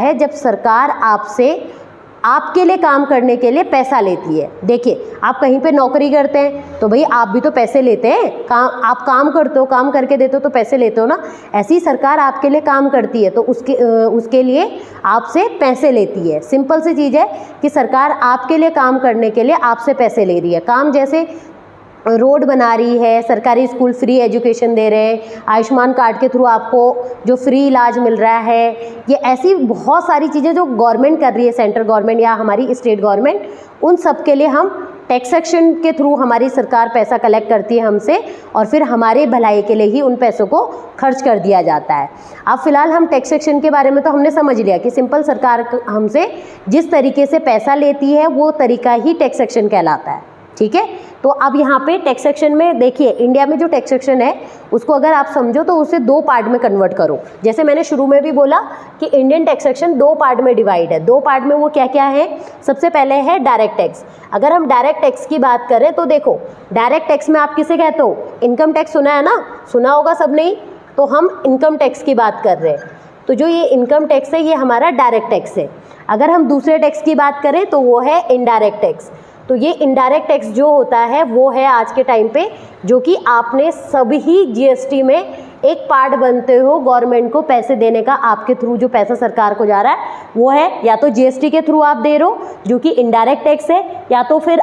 है जब सरकार आपसे आपके लिए काम करने के लिए पैसा लेती है। देखिए, आप कहीं पे नौकरी करते हैं तो भाई आप भी तो पैसे लेते हैं, आप काम करते हो, काम करके देते हो तो पैसे लेते हो ना। ऐसी सरकार आपके लिए काम करती है तो उसके लिए आपसे पैसे लेती है। सिंपल सी चीज़ है कि सरकार आपके लिए काम करने के लिए आपसे पैसे ले रही है। काम जैसे रोड बना रही है, सरकारी स्कूल फ्री एजुकेशन दे रहे हैं, आयुष्मान कार्ड के थ्रू आपको जो फ्री इलाज मिल रहा है, ये ऐसी बहुत सारी चीज़ें जो गवर्नमेंट कर रही है, सेंट्रल गवर्नमेंट या हमारी स्टेट गवर्नमेंट, उन सब के लिए हम टैक्सेशन के थ्रू हमारी सरकार पैसा कलेक्ट करती है हमसे और फिर हमारे भलाई के लिए ही उन पैसों को खर्च कर दिया जाता है। अब फिलहाल हम टैक्सेशन के बारे में तो हमने समझ लिया कि सिंपल सरकार हमसे जिस तरीके से पैसा लेती है वो तरीका ही टैक्सेशन कहलाता है। ठीक है, तो अब यहाँ पे टैक्सेशन में देखिए, इंडिया में जो टैक्सेशन है उसको अगर आप समझो तो उसे दो पार्ट में कन्वर्ट करो। जैसे मैंने शुरू में भी बोला कि इंडियन टैक्सेशन दो पार्ट में डिवाइड है। दो पार्ट में वो क्या क्या है? सबसे पहले है डायरेक्ट टैक्स। अगर हम डायरेक्ट टैक्स की बात करें तो देखो, डायरेक्ट टैक्स में आप किसे कहते हो? इनकम टैक्स सुना है ना, सुना होगा सबने ही। तो हम इनकम टैक्स की बात कर रहे हैं, तो जो ये इनकम टैक्स है ये हमारा डायरेक्ट टैक्स है। अगर हम दूसरे टैक्स की बात करें तो वो है इनडायरेक्ट टैक्स। तो ये इनडायरेक्ट टैक्स जो होता है वो है आज के टाइम पे जो कि आपने सभी जीएसटी में एक पार्ट बनते हो, गवर्नमेंट को पैसे देने का। आपके थ्रू जो पैसा सरकार को जा रहा है वो है या तो जीएसटी के थ्रू आप दे रहे हो जो कि इनडायरेक्ट टैक्स है, या तो फिर